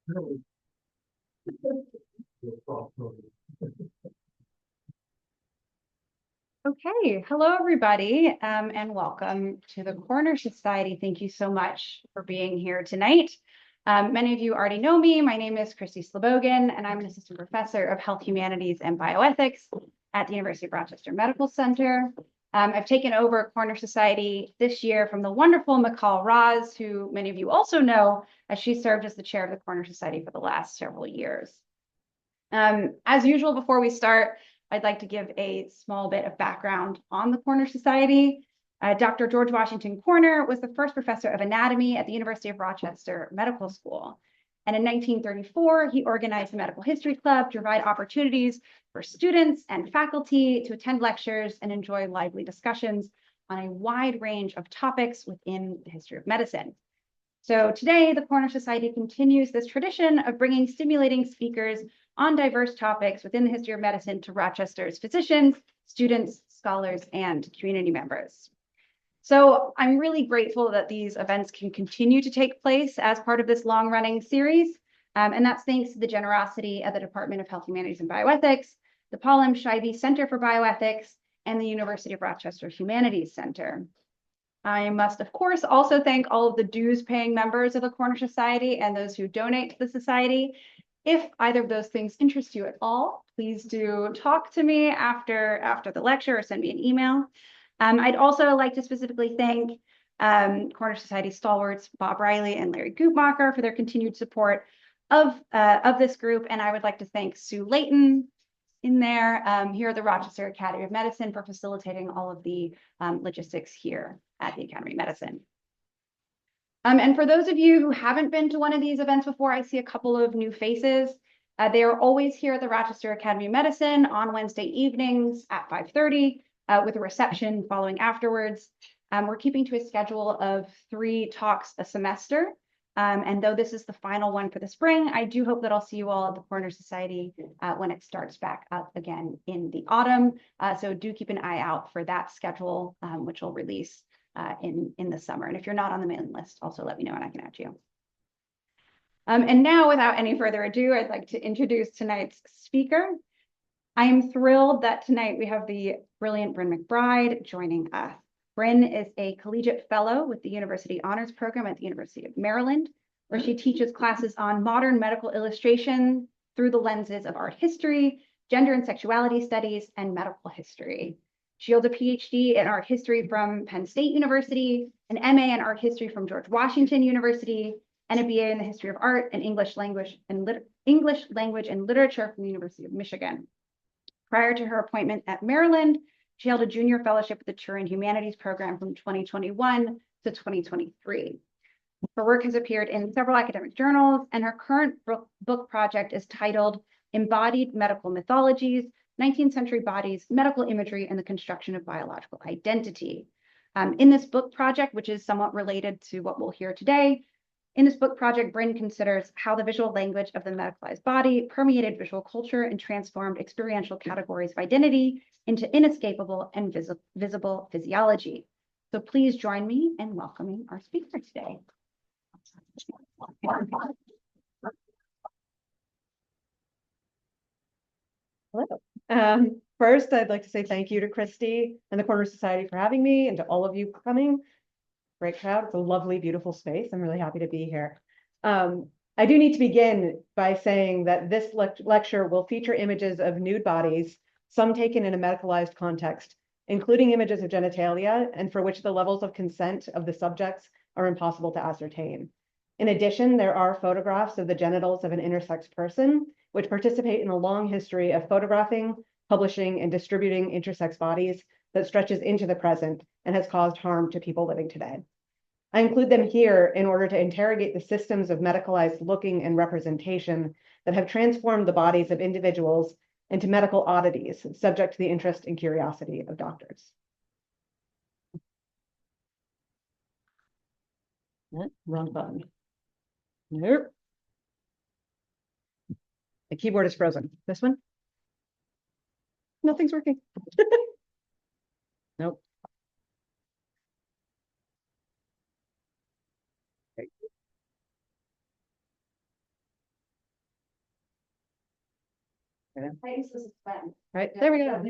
Okay, hello everybody, and welcome to the Corner Society. Thank you so much for being here tonight. Many of you already know me. My name is Christy Slobogan, and I'm an assistant professor of health humanities and bioethics at the University of Rochester Medical Center. I've taken over Corner Society this year from the wonderful McCall Roz, who many of you also know, as she served as the chair of the Corner Society for the last several years. As usual, before we start, I'd like to give a small bit of background on the Corner Society. Dr. George Washington Corner was the first professor of anatomy at the University of Rochester Medical School. And in 1934, he organized the Medical History Club to provide opportunities for students and faculty to attend lectures and enjoy lively discussions on a wide range of topics within the history of medicine. So today, the Corner Society continues this tradition of bringing stimulating speakers on diverse topics within the history of medicine to Rochester's physicians, students, scholars, and community members. So I'm really grateful that these events can continue to take place as part of this long-running series, and that's thanks to the generosity of the Department of Health Humanities and Bioethics, the Paul M. Scheibe Center for Bioethics, and the University of Rochester Humanities Center. I must, of course, also thank all of the dues-paying members of the Corner Society and those who donate to the Society. If either of those things interest you at all, please do talk to me after the lecture or send me an email. I'd also like to specifically thank Corner Society stalwarts Bob Riley and Larry Guttmacher for their continued support of this group. And I would like to thank Sue Layton in there here at the Rochester Academy of Medicine for facilitating all of the logistics here at the Academy of Medicine. And for those of you who haven't been to one of these events before, I see a couple of new faces. They are always here at the Rochester Academy of Medicine on Wednesday evenings at 5:30 with a reception following afterwards. We're keeping to a schedule of 3 talks a semester. And though this is the final one for the spring, I do hope that I'll see you all at the Corner Society when it starts back up again in the autumn. So do keep an eye out for that schedule, which will release in the summer. And if you're not on the mailing list, also let me know and I can add you. And now, without any further ado, I'd like to introduce tonight's speaker. I am thrilled that tonight we have the brilliant Bryn McBride joining us. Bryn is a collegiate fellow with the University Honors Program at the University of Maryland, where she teaches classes on modern medical illustration through the lenses of art history, gender and sexuality studies, and medical history. She holds a PhD in art history from Penn State University, an MA in art history from George Washington University, and a BA in the history of art and English language and literature from the University of Michigan. Prior to her appointment at Maryland, she held a junior fellowship at the Turin Humanities Program from 2021 to 2023. Her work has appeared in several academic journals, and her current book project is titled Embodied Medical Mythologies, 19th Century Bodies, Medical Imagery, and the Construction of Biological Identity. In this book project, which is somewhat related to what we'll hear today, in this book project, Bryn considers how the visual language of the medicalized body permeated visual culture and transformed experiential categories of identity into inescapable and visible physiology. So please join me in welcoming our speaker today. Hello. First, I'd like to say thank you to Christy and the Corner Society for having me, and to all of you for coming. Great crowd. It's a lovely, beautiful space. I'm really happy to be here. I do need to begin by saying that this lecture will feature images of nude bodies, some taken in a medicalized context, including images of genitalia, and for which the levels of consent of the subjects are impossible to ascertain. In addition, there are photographs of the genitals of an intersex person, which participate in a long history of photographing, publishing, and distributing intersex bodies that stretches into the present and has caused harm to people living today. I include them here in order to interrogate the systems of medicalized looking and representation that have transformed the bodies of individuals into medical oddities, subject to the interest and curiosity of doctors. Wrong button. Nope. The keyboard is frozen. This one? Nothing's working. Nope. Right, there we go.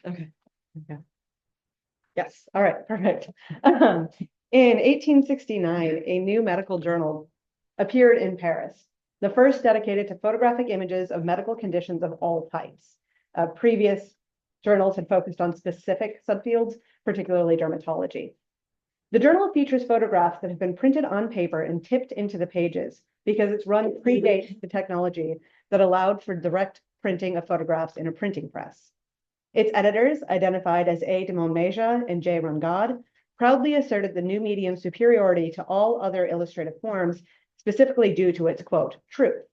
Okay. Yes, all right, perfect. In 1869, a new medical journal appeared in Paris, the first dedicated to photographic images of medical conditions of all types. Previous journals had focused on specific subfields, particularly dermatology. The journal features photographs that have been printed on paper and tipped into the pages because its run predates the technology that allowed for direct printing of photographs in a printing press. Its editors, identified as A. de Montméja and J. Rungod, proudly asserted the new medium's superiority to all other illustrative forms, specifically due to its, quote, truth.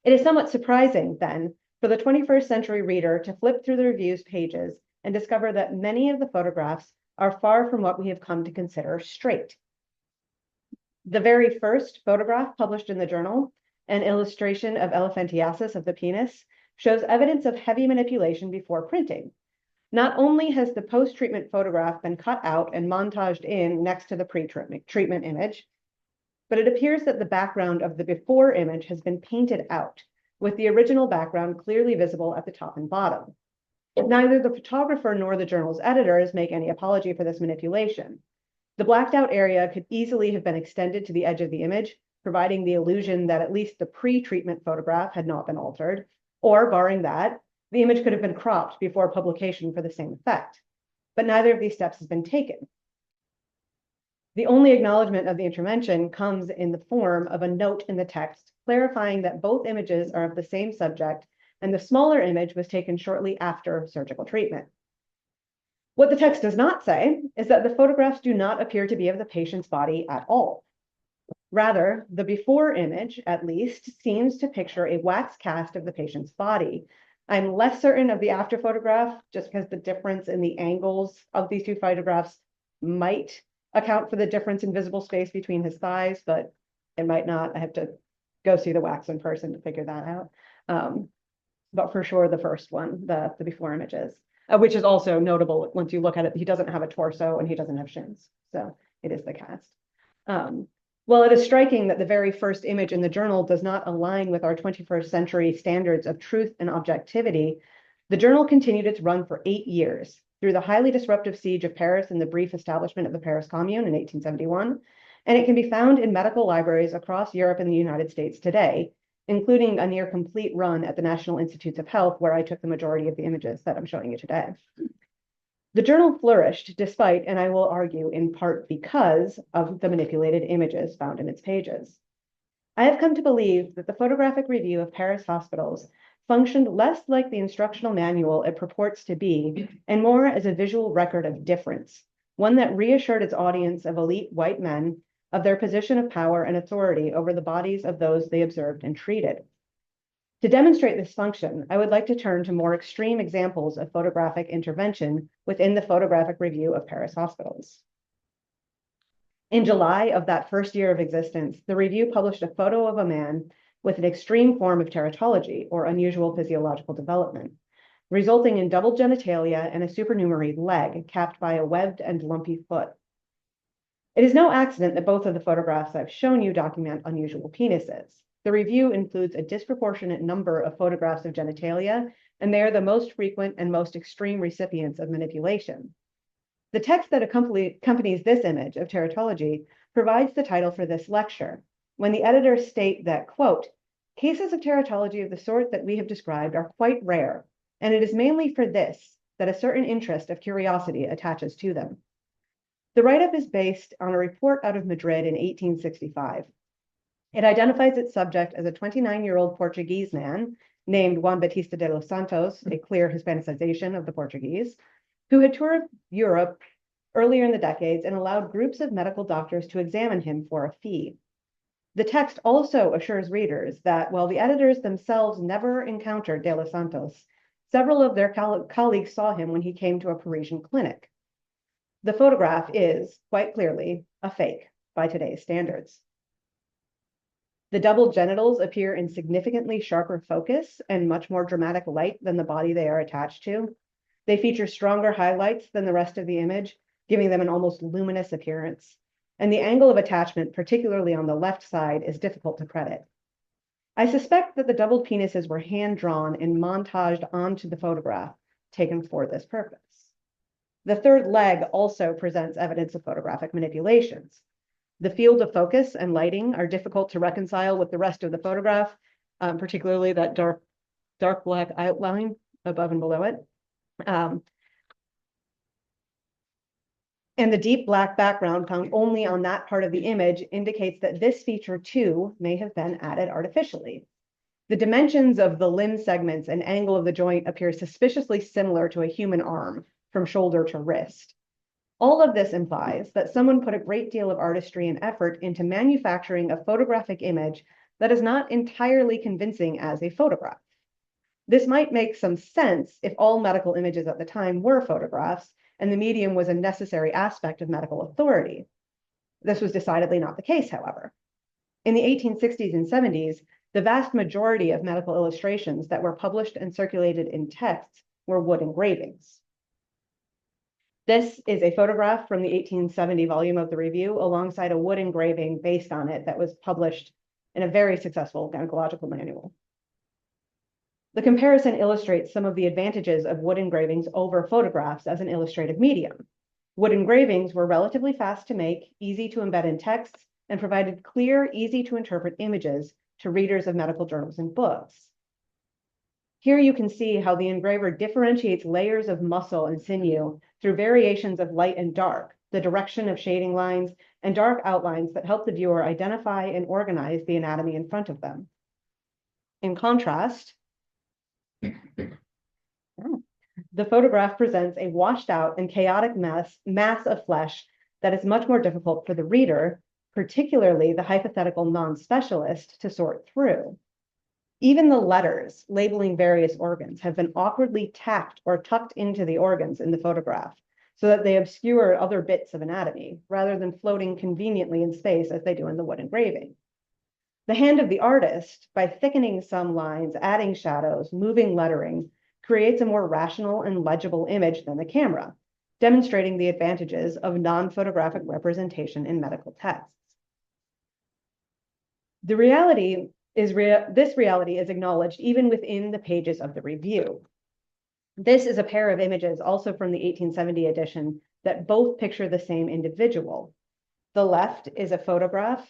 It is somewhat surprising, then, for the 21st century reader to flip through the review's pages and discover that many of the photographs are far from what we have come to consider straight. The very first photograph published in the journal, an illustration of elephantiasis of the penis, shows evidence of heavy manipulation before printing. Not only has the post-treatment photograph been cut out and montaged in next to the pre-treatment image, but it appears that the background of the before image has been painted out, with the original background clearly visible at the top and bottom. Neither the photographer nor the journal's editors make any apology for this manipulation. The blacked out area could easily have been extended to the edge of the image, providing the illusion that at least the pre-treatment photograph had not been altered, or barring that, the image could have been cropped before publication for the same effect. But neither of these steps has been taken. The only acknowledgement of the intervention comes in the form of a note in the text, clarifying that both images are of the same subject, and the smaller image was taken shortly after surgical treatment. What the text does not say is that the photographs do not appear to be of the patient's body at all. Rather, the before image, at least, seems to picture a wax cast of the patient's body. I'm less certain of the after photograph, just because the difference in the angles of these two photographs might account for the difference in visible space between his thighs, but it might not. I have to go see the wax in person to figure that out. But for sure, the first one, the before images, which is also notable once you look at it. He doesn't have a torso and he doesn't have shins, so it is the cast. While it is striking that the very first image in the journal does not align with our 21st century standards of truth and objectivity, the journal continued its run for 8 years through the highly disruptive siege of Paris and the brief establishment of the Paris Commune in 1871, and it can be found in medical libraries across Europe and the United States today, including a near complete run at the National Institutes of Health, where I took the majority of the images that I'm showing you today. The journal flourished despite, and I will argue in part because of the manipulated images found in its pages. I have come to believe that the photographic review of Paris hospitals functioned less like the instructional manual it purports to be, and more as a visual record of difference, one that reassured its audience of elite white men of their position of power and authority over the bodies of those they observed and treated. To demonstrate this function, I would like to turn to more extreme examples of photographic intervention within the photographic review of Paris hospitals. In July of that first year of existence, the review published a photo of a man with an extreme form of teratology, or unusual physiological development, resulting in double genitalia and a supernumerary leg capped by a webbed and lumpy foot. It is no accident that both of the photographs I've shown you document unusual penises. The review includes a disproportionate number of photographs of genitalia, and they are the most frequent and most extreme recipients of manipulation. The text that accompanies this image of teratology provides the title for this lecture, when the editors state that, quote, cases of teratology of the sort that we have described are quite rare, and it is mainly for this that a certain interest of curiosity attaches to them. The write-up is based on a report out of Madrid in 1865. It identifies its subject as a 29-year-old Portuguese man named Juan Batista de los Santos, a clear Hispanicization of the Portuguese, who had toured Europe earlier in the decades and allowed groups of medical doctors to examine him for a fee. The text also assures readers that while the editors themselves never encountered de los Santos, several of their colleagues saw him when he came to a Parisian clinic. The photograph is, quite clearly, a fake by today's standards. The double genitals appear in significantly sharper focus and much more dramatic light than the body they are attached to. They feature stronger highlights than the rest of the image, giving them an almost luminous appearance. And the angle of attachment, particularly on the left side, is difficult to credit. I suspect that the doubled penises were hand-drawn and montaged onto the photograph taken for this purpose. The third leg also presents evidence of photographic manipulations. The field of focus and lighting are difficult to reconcile with the rest of the photograph, particularly that dark black outline above and below it. And the deep black background found only on that part of the image indicates that this feature too may have been added artificially. The dimensions of the limb segments and angle of the joint appear suspiciously similar to a human arm from shoulder to wrist. All of this implies that someone put a great deal of artistry and effort into manufacturing a photographic image that is not entirely convincing as a photograph. This might make some sense if all medical images at the time were photographs and the medium was a necessary aspect of medical authority. This was decidedly not the case, however. In the 1860s and 70s, the vast majority of medical illustrations that were published and circulated in texts were wood engravings. This is a photograph from the 1870 volume of the review alongside a wood engraving based on it that was published in a very successful gynecological manual. The comparison illustrates some of the advantages of wood engravings over photographs as an illustrative medium. Wood engravings were relatively fast to make, easy to embed in texts, and provided clear, easy to interpret images to readers of medical journals and books. Here you can see how the engraver differentiates layers of muscle and sinew through variations of light and dark, the direction of shading lines, and dark outlines that help the viewer identify and organize the anatomy in front of them. In contrast, the photograph presents a washed out and chaotic mass of flesh that is much more difficult for the reader, particularly the hypothetical non-specialist, to sort through. Even the letters labeling various organs have been awkwardly tacked or tucked into the organs in the photograph so that they obscure other bits of anatomy rather than floating conveniently in space as they do in the wood engraving. The hand of the artist, by thickening some lines, adding shadows, moving lettering, creates a more rational and legible image than the camera, demonstrating the advantages of non-photographic representation in medical texts. This reality is acknowledged even within the pages of the review. This is a pair of images also from the 1870 edition that both picture the same individual. The left is a photograph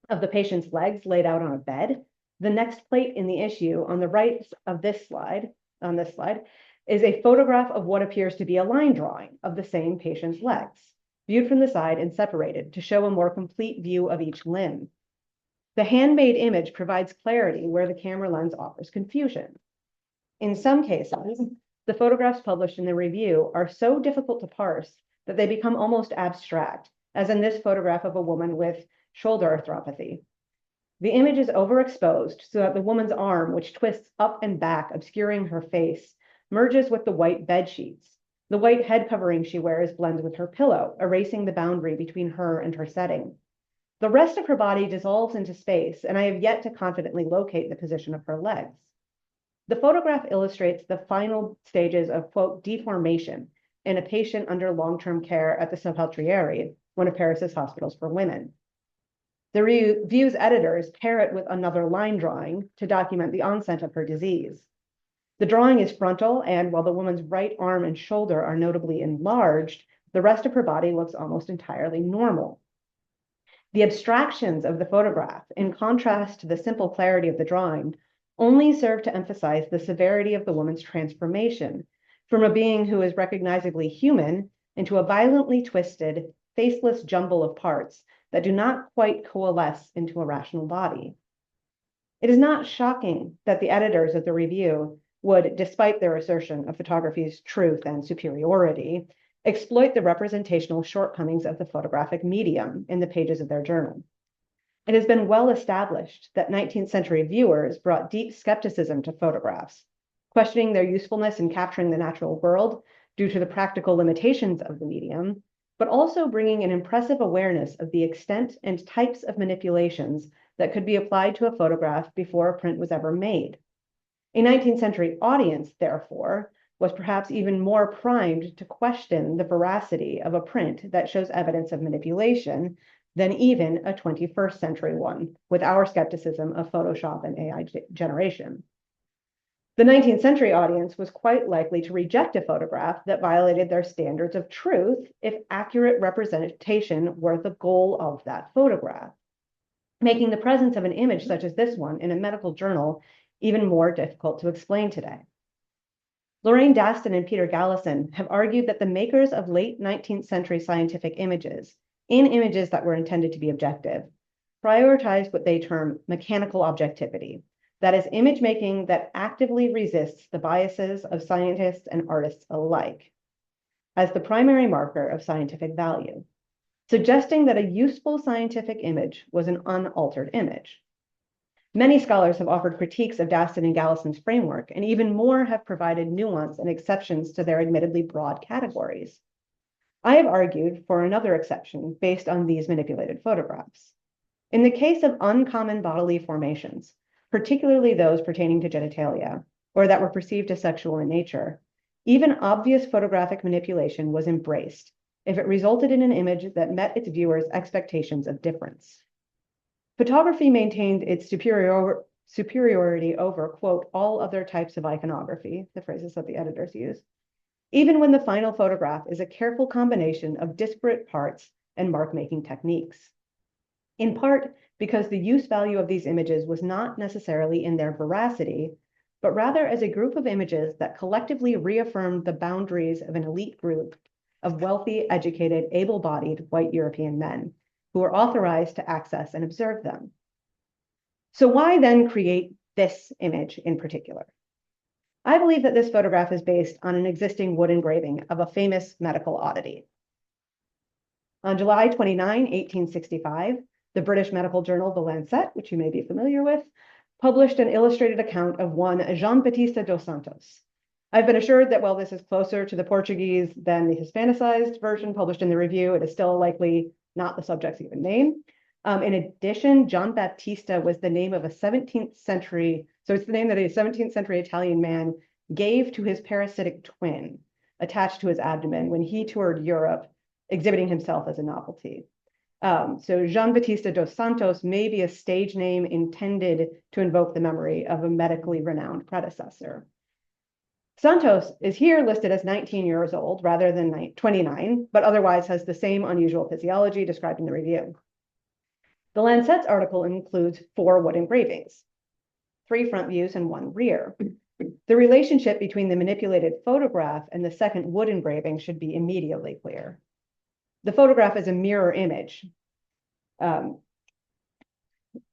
of the patient's legs laid out on a bed. The next plate in the issue on the right of this slide, is a photograph of what appears to be a line drawing of the same patient's legs, viewed from the side and separated to show a more complete view of each limb. The handmade image provides clarity where the camera lens offers confusion. In some cases, the photographs published in the review are so difficult to parse that they become almost abstract, as in this photograph of a woman with shoulder arthropathy. The image is overexposed so that the woman's arm, which twists up and back, obscuring her face, merges with the white bed sheets. The white head covering she wears blends with her pillow, erasing the boundary between her and her setting. The rest of her body dissolves into space, and I have yet to confidently locate the position of her legs. The photograph illustrates the final stages of, quote, deformation in a patient under long-term care at the Salpêtrière, one of Paris's hospitals for women. The review's editors pair it with another line drawing to document the onset of her disease. The drawing is frontal, and while the woman's right arm and shoulder are notably enlarged, the rest of her body looks almost entirely normal. The abstractions of the photograph, in contrast to the simple clarity of the drawing, only serve to emphasize the severity of the woman's transformation from a being who is recognizably human into a violently twisted, faceless jumble of parts that do not quite coalesce into a rational body. It is not shocking that the editors of the review would, despite their assertion of photography's truth and superiority, exploit the representational shortcomings of the photographic medium in the pages of their journal. It has been well established that 19th century viewers brought deep skepticism to photographs, questioning their usefulness in capturing the natural world due to the practical limitations of the medium, but also bringing an impressive awareness of the extent and types of manipulations that could be applied to a photograph before a print was ever made. A 19th century audience, therefore, was perhaps even more primed to question the veracity of a print that shows evidence of manipulation than even a 21st century one, with our skepticism of Photoshop and AI generation. The 19th century audience was quite likely to reject a photograph that violated their standards of truth if accurate representation were the goal of that photograph, making the presence of an image such as this one in a medical journal even more difficult to explain today. Lorraine Daston and Peter Gallison have argued that the makers of late 19th century scientific images, in images that were intended to be objective, prioritized what they term mechanical objectivity, that is, image making that actively resists the biases of scientists and artists alike, as the primary marker of scientific value, suggesting that a useful scientific image was an unaltered image. Many scholars have offered critiques of Daston and Gallison's framework, and even more have provided nuance and exceptions to their admittedly broad categories. I have argued for another exception based on these manipulated photographs. In the case of uncommon bodily formations, particularly those pertaining to genitalia, or that were perceived as sexual in nature, even obvious photographic manipulation was embraced if it resulted in an image that met its viewers' expectations of difference. Photography maintained its superiority over, quote, all other types of iconography, the phrases that the editors use, even when the final photograph is a careful combination of disparate parts and mark-making techniques. In part because the use value of these images was not necessarily in their veracity, but rather as a group of images that collectively reaffirmed the boundaries of an elite group of wealthy, educated, able-bodied white European men who were authorized to access and observe them. So why then create this image in particular? I believe that this photograph is based on an existing wood engraving of a famous medical oddity. On July 29, 1865, the British medical journal The Lancet, which you may be familiar with, published an illustrated account of one Jean Baptista dos Santos. I've been assured that while this is closer to the Portuguese than the Hispanicized version published in the review, it is still likely not the subject's even name. In addition, John Baptista was the name of a 17th century, so it's the name that a 17th century Italian man gave to his parasitic twin attached to his abdomen when he toured Europe, exhibiting himself as a novelty. So Jean Baptista dos Santos may be a stage name intended to invoke the memory of a medically renowned predecessor. Santos is here listed as 19 years old rather than 29, but otherwise has the same unusual physiology described in the review. The Lancet's article includes 4 wood engravings, 3 front views and 1 rear. The relationship between the manipulated photograph and the second wood engraving should be immediately clear. The photograph is a mirror image of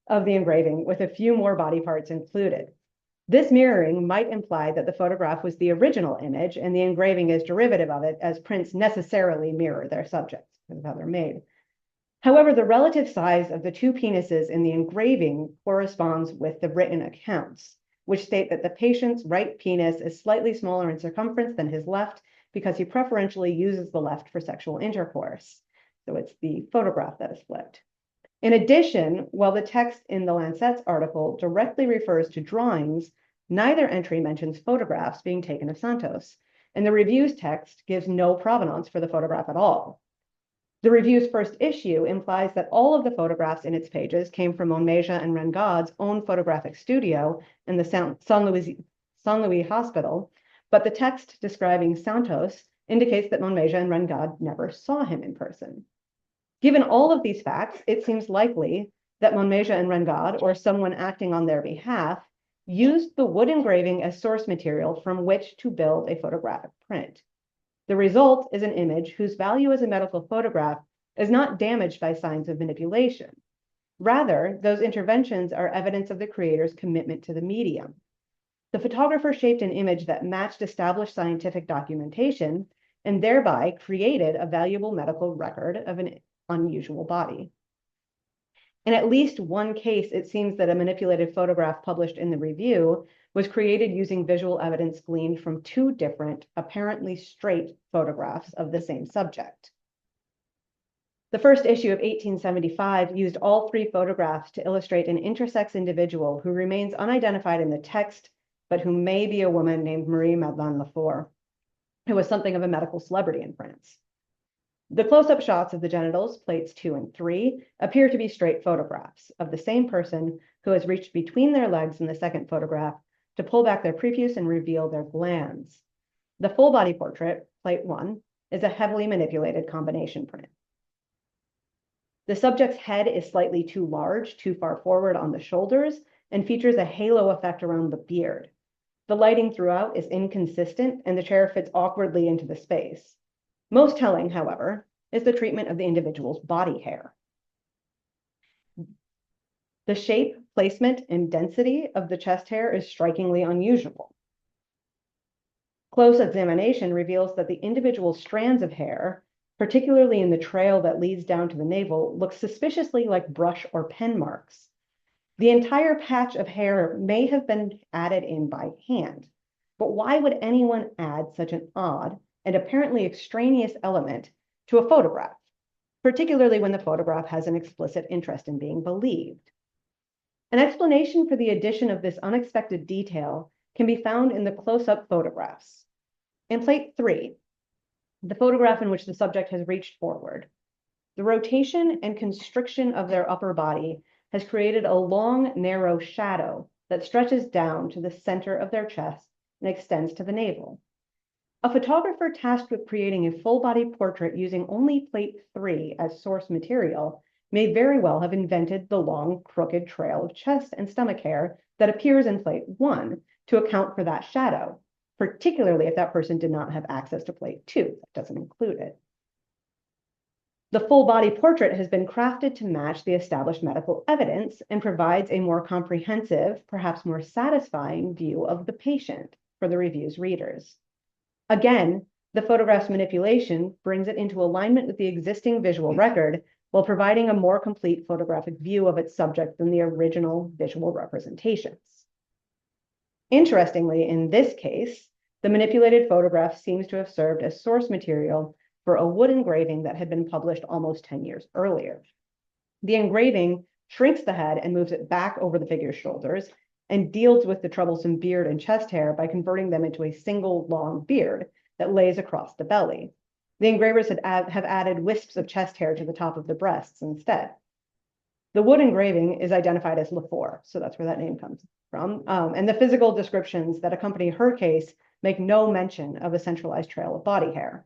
the engraving with a few more body parts included. This mirroring might imply that the photograph was the original image and the engraving is derivative of it, as prints necessarily mirror their subjects because of how they're made. However, the relative size of the 2 penises in the engraving corresponds with the written accounts, which state that the patient's right penis is slightly smaller in circumference than his left because he preferentially uses the left for sexual intercourse. So it's the photograph that is flipped. In addition, while the text in the Lancet's article directly refers to drawings, neither entry mentions photographs being taken of Santos, and the review's text gives no provenance for the photograph at all. The review's first issue implies that all of the photographs in its pages came from Monmeja and Rengaud's own photographic studio in the Saint Louis Hospital, but the text describing Santos indicates that Monmeja and Rengaud never saw him in person. Given all of these facts, it seems likely that Monmeja and Rengaud, or someone acting on their behalf, used the wood engraving as source material from which to build a photographic print. The result is an image whose value as a medical photograph is not damaged by signs of manipulation. Rather, those interventions are evidence of the creator's commitment to the medium. The photographer shaped an image that matched established scientific documentation and thereby created a valuable medical record of an unusual body. In at least one case, it seems that a manipulated photograph published in the review was created using visual evidence gleaned from 2 different, apparently straight photographs of the same subject. The first issue of 1875 used all 3 photographs to illustrate an intersex individual who remains unidentified in the text, but who may be a woman named Marie Madeleine Lefort, who was something of a medical celebrity in France. The close-up shots of the genitals, plates 2 and 3, appear to be straight photographs of the same person who has reached between their legs in the second photograph to pull back their prepuce and reveal their glands. The full body portrait, plate 1, is a heavily manipulated combination print. The subject's head is slightly too large, too far forward on the shoulders, and features a halo effect around the beard. The lighting throughout is inconsistent, and the chair fits awkwardly into the space. Most telling, however, is the treatment of the individual's body hair. The shape, placement, and density of the chest hair is strikingly unusual. Close examination reveals that the individual strands of hair, particularly in the trail that leads down to the navel, look suspiciously like brush or pen marks. The entire patch of hair may have been added in by hand, but why would anyone add such an odd and apparently extraneous element to a photograph, particularly when the photograph has an explicit interest in being believed? An explanation for the addition of this unexpected detail can be found in the close-up photographs. In plate 3, the photograph in which the subject has reached forward, the rotation and constriction of their upper body has created a long, narrow shadow that stretches down to the center of their chest and extends to the navel. A photographer tasked with creating a full-body portrait using only plate 3 as source material may very well have invented the long, crooked trail of chest and stomach hair that appears in plate 1 to account for that shadow, particularly if that person did not have access to plate 2. That doesn't include it. The full-body portrait has been crafted to match the established medical evidence and provides a more comprehensive, perhaps more satisfying view of the patient for the review's readers. Again, the photograph's manipulation brings it into alignment with the existing visual record while providing a more complete photographic view of its subject than the original visual representations. Interestingly, in this case, the manipulated photograph seems to have served as source material for a wood engraving that had been published almost 10 years earlier. The engraving shrinks the head and moves it back over the figure's shoulders and deals with the troublesome beard and chest hair by converting them into a single long beard that lays across the belly. The engravers have added wisps of chest hair to the top of the breasts instead. The wood engraving is identified as Lefort, so that's where that name comes from, and the physical descriptions that accompany her case make no mention of a centralized trail of body hair.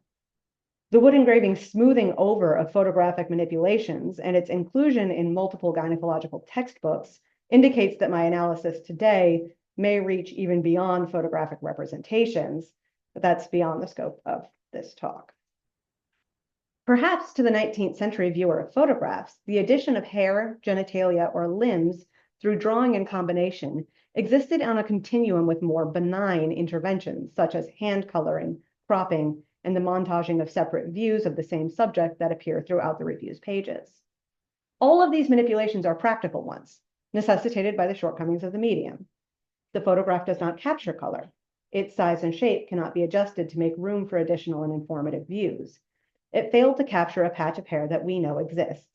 The wood engraving smoothing over of photographic manipulations and its inclusion in multiple gynecological textbooks indicates that my analysis today may reach even beyond photographic representations, but that's beyond the scope of this talk. Perhaps to the 19th century viewer of photographs, the addition of hair, genitalia, or limbs through drawing and combination existed on a continuum with more benign interventions, such as hand coloring, cropping, and the montaging of separate views of the same subject that appear throughout the review's pages. All of these manipulations are practical ones, necessitated by the shortcomings of the medium. The photograph does not capture color. Its size and shape cannot be adjusted to make room for additional and informative views. It failed to capture a patch of hair that we know exists.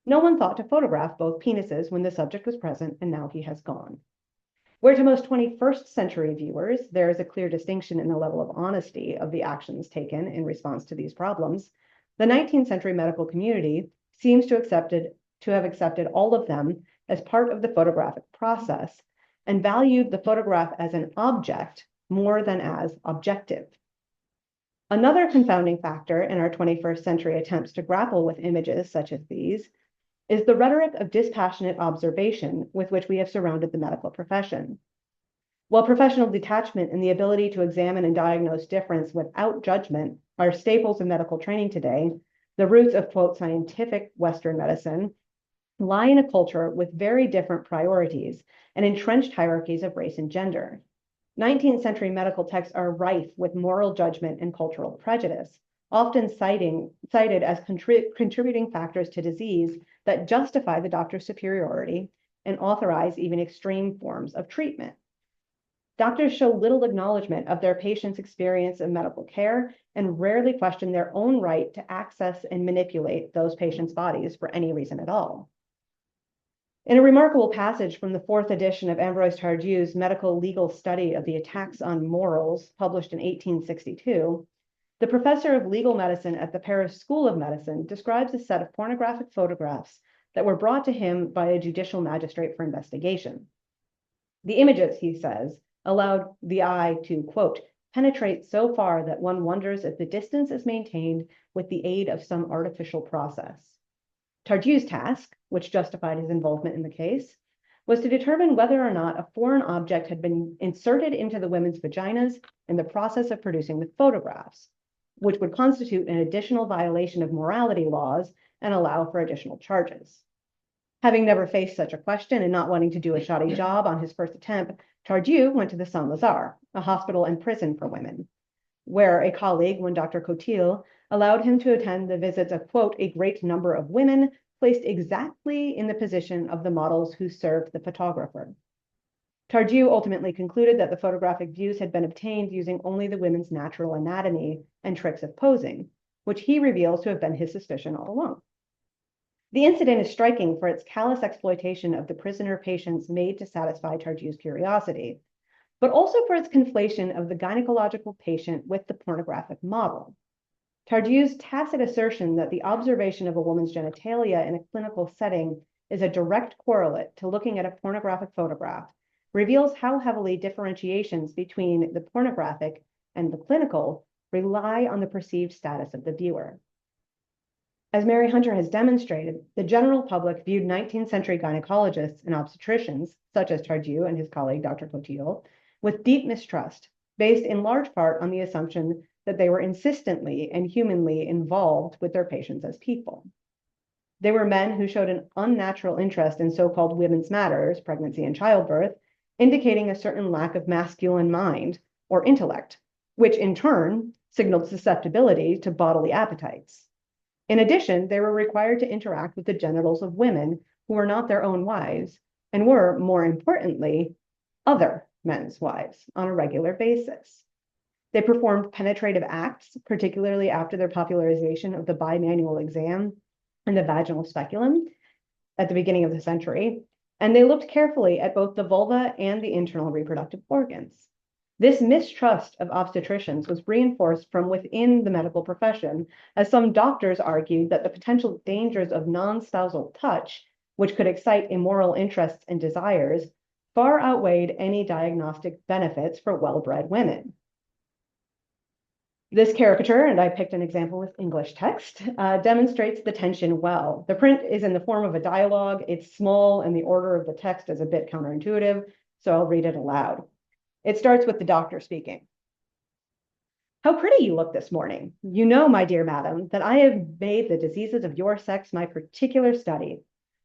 No one thought to photograph both penises when the subject was present, and now he has gone. Where to most 21st century viewers, there is a clear distinction in the level of honesty of the actions taken in response to these problems, the 19th century medical community seems to have accepted all of them as part of the photographic process and valued the photograph as an object more than as objective. Another confounding factor in our 21st century attempts to grapple with images such as these is the rhetoric of dispassionate observation with which we have surrounded the medical profession. While professional detachment and the ability to examine and diagnose difference without judgment are staples of medical training today, the roots of, quote, scientific Western medicine lie in a culture with very different priorities and entrenched hierarchies of race and gender. 19th century medical texts are rife with moral judgment and cultural prejudice, often cited as contributing factors to disease that justify the doctor's superiority and authorize even extreme forms of treatment. Doctors show little acknowledgement of their patients' experience of medical care and rarely question their own right to access and manipulate those patients' bodies for any reason at all. In a remarkable passage from the 4th edition of Ambroise Tardieu's medical legal study of the attacks on morals, published in 1862, The professor of legal medicine at the Paris School of Medicine describes a set of pornographic photographs that were brought to him by a judicial magistrate for investigation. The images, he says, allowed the eye to, quote, penetrate so far that one wonders if the distance is maintained with the aid of some artificial process. Tardieu's task, which justified his involvement in the case, was to determine whether or not a foreign object had been inserted into the women's vaginas in the process of producing the photographs, which would constitute an additional violation of morality laws and allow for additional charges. Having never faced such a question and not wanting to do a shoddy job on his first attempt, Tardieu went to the Saint-Lazare, a hospital and prison for women, where a colleague, one Dr. Cotil, allowed him to attend the visits of, quote, a great number of women placed exactly in the position of the models who served the photographer. Tardieu ultimately concluded that the photographic views had been obtained using only the women's natural anatomy and tricks of posing, which he reveals to have been his suspicion all along. The incident is striking for its callous exploitation of the prisoner patients made to satisfy Tardieu's curiosity, but also for its conflation of the gynecological patient with the pornographic model. Tardieu's tacit assertion that the observation of a woman's genitalia in a clinical setting is a direct correlate to looking at a pornographic photograph reveals how heavily differentiations between the pornographic and the clinical rely on the perceived status of the viewer. As Mary Hunter has demonstrated, the general public viewed 19th century gynecologists and obstetricians, such as Tardieu and his colleague Dr. Cotil, with deep mistrust, based in large part on the assumption that they were insistently and humanly involved with their patients as people. They were men who showed an unnatural interest in so-called women's matters, pregnancy and childbirth, indicating a certain lack of masculine mind or intellect, which in turn signaled susceptibility to bodily appetites. In addition, they were required to interact with the genitals of women who were not their own wives and were, more importantly, other men's wives on a regular basis. They performed penetrative acts, particularly after their popularization of the bimanual exam and the vaginal speculum at the beginning of the century, and they looked carefully at both the vulva and the internal reproductive organs. This mistrust of obstetricians was reinforced from within the medical profession, as some doctors argued that the potential dangers of non-spousal touch, which could excite immoral interests and desires, far outweighed any diagnostic benefits for well-bred women. This caricature, and I picked an example with English text, demonstrates the tension well. The print is in the form of a dialogue. It's small, and the order of the text is a bit counterintuitive, so I'll read it aloud. It starts with the doctor speaking. How pretty you look this morning. You know, my dear madam, that I have made the diseases of your sex my particular study.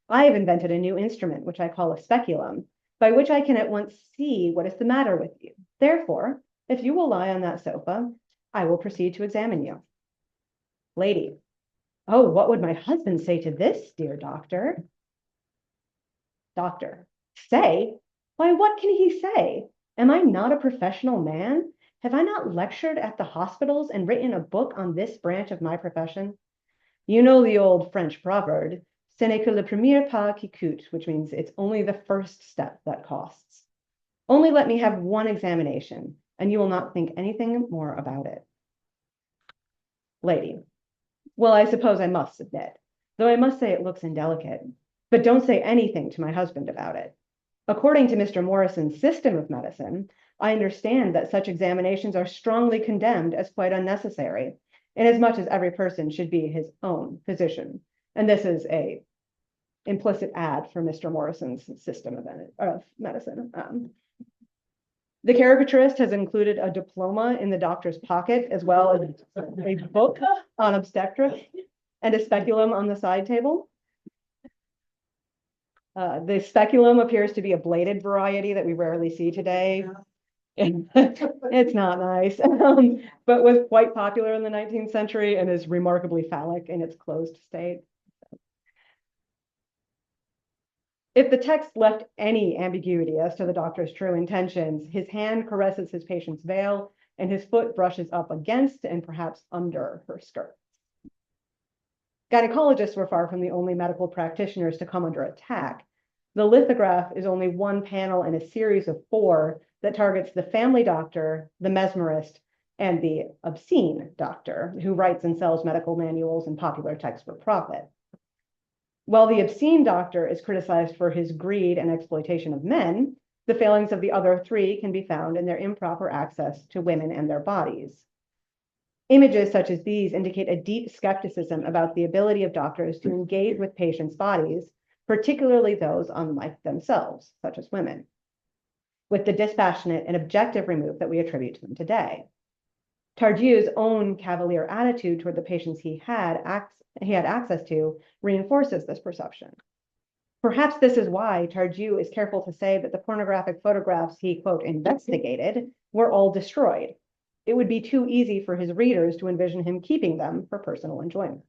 I have invented a new instrument, which I call a speculum, by which I can at once see what is the matter with you. Therefore, if you will lie on that sofa, I will proceed to examine you. Lady, oh, what would my husband say to this, dear doctor? Doctor, say? Why, what can he say? Am I not a professional man? Have I not lectured at the hospitals and written a book on this branch of my profession? You know the old French proverb, ce n'est que le premier pas qui coûte, which means it's only the first step that costs. Only let me have one examination, and you will not think anything more about it. Lady, well, I suppose I must submit, though I must say it looks indelicate, but don't say anything to my husband about it. According to Mr. Morrison's system of medicine, I understand that such examinations are strongly condemned as quite unnecessary, inasmuch as every person should be his own physician. And this is an implicit ad for Mr. Morrison's system of medicine. The caricaturist has included a diploma in the doctor's pocket, as well as a book on obstetrics and a speculum on the side table. The speculum appears to be a bladed variety that we rarely see today. It's not nice, but was quite popular in the 19th century and is remarkably phallic in its closed state. If the text left any ambiguity as to the doctor's true intentions, his hand caresses his patient's veil and his foot brushes up against and perhaps under her skirt. Gynecologists were far from the only medical practitioners to come under attack. The lithograph is only one panel in a series of 4 that targets the family doctor, the mesmerist, and the obscene doctor, who writes and sells medical manuals and popular texts for profit. While the obscene doctor is criticized for his greed and exploitation of men, the failings of the other three can be found in their improper access to women and their bodies. Images such as these indicate a deep skepticism about the ability of doctors to engage with patients' bodies, particularly those unlike themselves, such as women, with the dispassionate and objective remove that we attribute to them today. Tardieu's own cavalier attitude toward the patients he had access to reinforces this perception. Perhaps this is why Tardieu is careful to say that the pornographic photographs he, quote, investigated were all destroyed. It would be too easy for his readers to envision him keeping them for personal enjoyment.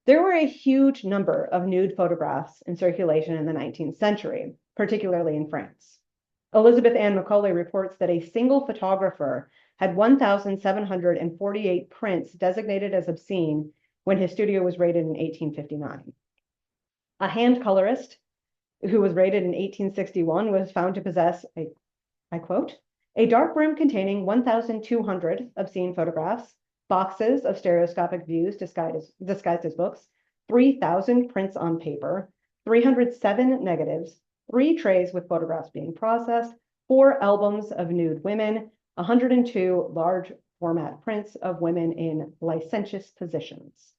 There were a huge number of nude photographs in circulation in the 19th century, particularly in France. Elizabeth Ann Macaulay reports that a single photographer had 1,748 prints designated as obscene when his studio was raided in 1859. A hand colorist who was raided in 1861 was found to possess I quote, a dark room containing 1,200 obscene photographs, boxes of stereoscopic views disguised as books, 3,000 prints on paper, 307 negatives, 3 trays with photographs being processed, 4 albums of nude women, 102 large format prints of women in licentious positions.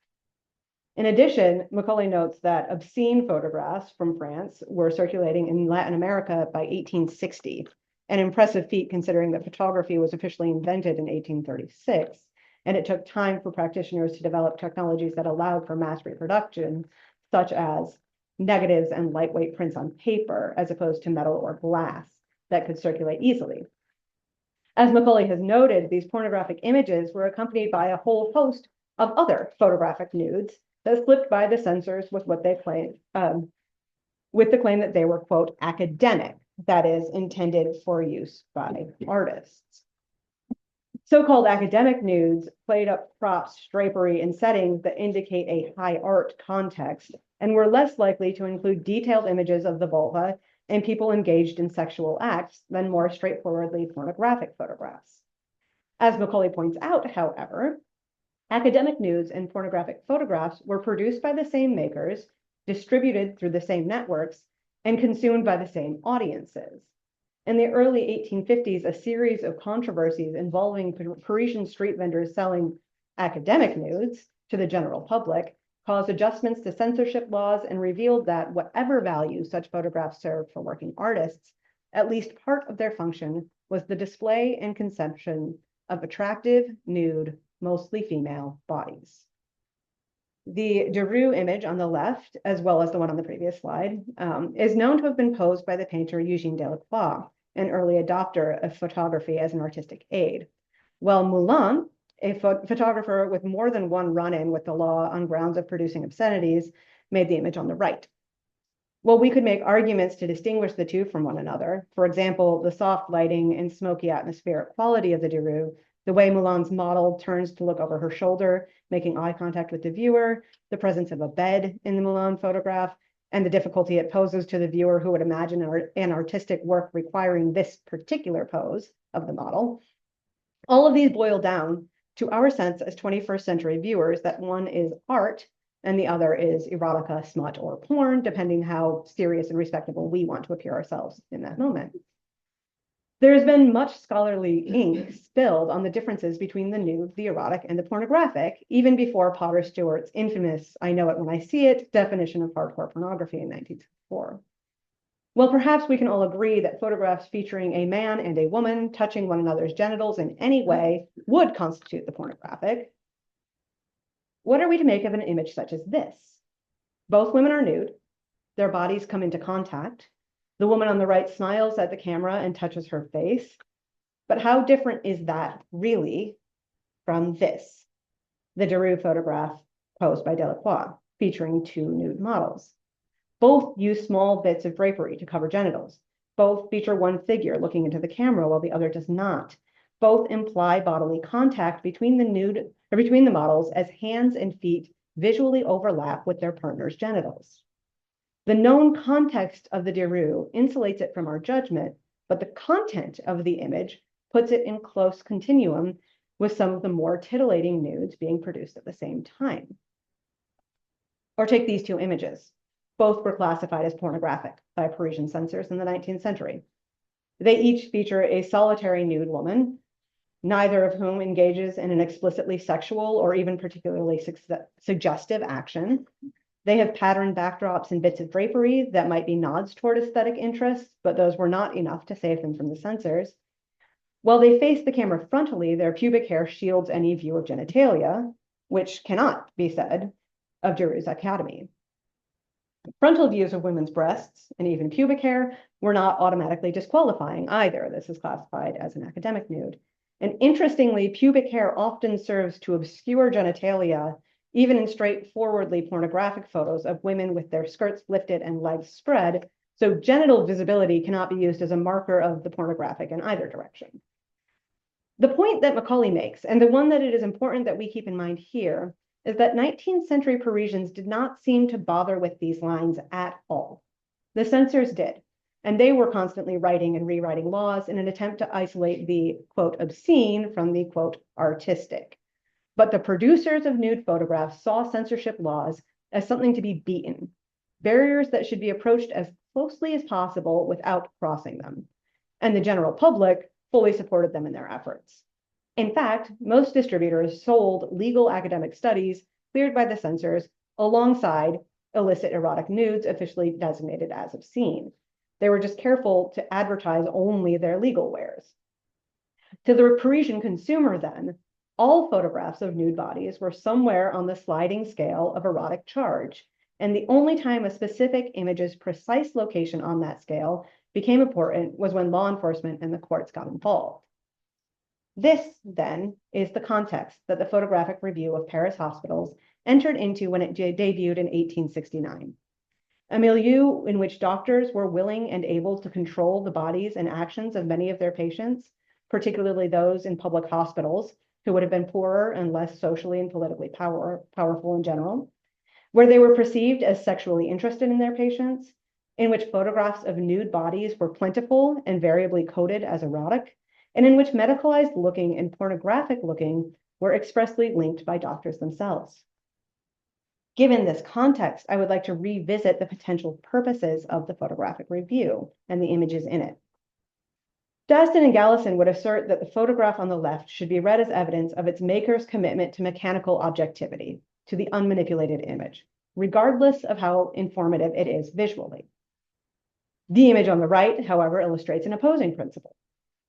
In addition, Macaulay notes that obscene photographs from France were circulating in Latin America by 1860, an impressive feat considering that photography was officially invented in 1836, and it took time for practitioners to develop technologies that allowed for mass reproduction, such as negatives and lightweight prints on paper, as opposed to metal or glass that could circulate easily. As Macaulay has noted, these pornographic images were accompanied by a whole host of other photographic nudes that slipped by the censors with what they claimed, with the claim that they were, quote, academic, that is, intended for use by artists. So-called academic nudes played up props, drapery, and settings that indicate a high art context and were less likely to include detailed images of the vulva and people engaged in sexual acts than more straightforwardly pornographic photographs. As Macaulay points out, however, academic nudes and pornographic photographs were produced by the same makers, distributed through the same networks, and consumed by the same audiences. In the early 1850s, a series of controversies involving Parisian street vendors selling academic nudes to the general public caused adjustments to censorship laws and revealed that whatever value such photographs served for working artists, at least part of their function was the display and conception of attractive, nude, mostly female bodies. The Deroux image on the left, as well as the one on the previous slide, is known to have been posed by the painter Eugène Delacroix, an early adopter of photography as an artistic aid, while Moulin, a photographer with more than one run-in with the law on grounds of producing obscenities, made the image on the right. Well, we could make arguments to distinguish the two from one another. For example, the soft lighting and smoky atmospheric quality of the Deroux, the way Moulin's model turns to look over her shoulder, making eye contact with the viewer, the presence of a bed in the Moulin photograph, and the difficulty it poses to the viewer who would imagine an artistic work requiring this particular pose of the model. All of these boil down to our sense as 21st century viewers that one is art and the other is erotica, smut, or porn, depending how serious and respectable we want to appear ourselves in that moment. There has been much scholarly ink spilled on the differences between the nude, the erotic, and the pornographic, even before Potter Stewart's infamous "I know it when I see it" definition of hardcore pornography in 1964. Well, perhaps we can all agree that photographs featuring a man and a woman touching one another's genitals in any way would constitute the pornographic. What are we to make of an image such as this? Both women are nude, their bodies come into contact. The woman on the right smiles at the camera and touches her face. But how different is that really from this, the Deroux photograph posed by Delacroix, featuring 2 nude models? Both use small bits of drapery to cover genitals. Both feature one figure looking into the camera while the other does not. Both imply bodily contact between the models as hands and feet visually overlap with their partner's genitals. The known context of the Deroux insulates it from our judgment, but the content of the image puts it in close continuum with some of the more titillating nudes being produced at the same time. Or take these two images. Both were classified as pornographic by Parisian censors in the 19th century. They each feature a solitary nude woman, neither of whom engages in an explicitly sexual or even particularly suggestive action. They have patterned backdrops and bits of drapery that might be nods toward aesthetic interests, but those were not enough to save them from the censors. While they face the camera frontally, their pubic hair shields any view of genitalia, which cannot be said of Giroux's Academy. Frontal views of women's breasts and even pubic hair were not automatically disqualifying either. This is classified as an academic nude. And interestingly, pubic hair often serves to obscure genitalia, even in straightforwardly pornographic photos of women with their skirts lifted and legs spread. So genital visibility cannot be used as a marker of the pornographic in either direction. The point that Macaulay makes, and the one that it is important that we keep in mind here, is that 19th century Parisians did not seem to bother with these lines at all. The censors did, and they were constantly writing and rewriting laws in an attempt to isolate the, quote, obscene from the, quote, artistic. But the producers of nude photographs saw censorship laws as something to be beaten, barriers that should be approached as closely as possible without crossing them. And the general public fully supported them in their efforts. In fact, most distributors sold legal academic studies cleared by the censors alongside illicit erotic nudes officially designated as obscene. They were just careful to advertise only their legal wares. To the Parisian consumer then, all photographs of nude bodies were somewhere on the sliding scale of erotic charge, and the only time a specific image's precise location on that scale became important was when law enforcement and the courts got involved. This, then, is the context that the Photographic Review of Paris Hospitals entered into when it debuted in 1869. A milieu in which doctors were willing and able to control the bodies and actions of many of their patients, particularly those in public hospitals who would have been poorer and less socially and politically powerful in general, where they were perceived as sexually interested in their patients, in which photographs of nude bodies were plentiful and variably coded as erotic, and in which medicalized looking and pornographic looking were expressly linked by doctors themselves. Given this context, I would like to revisit the potential purposes of the Photographic Review and the images in it. Daston and Gallison would assert that the photograph on the left should be read as evidence of its maker's commitment to mechanical objectivity, to the unmanipulated image, regardless of how informative it is visually. The image on the right, however, illustrates an opposing principle,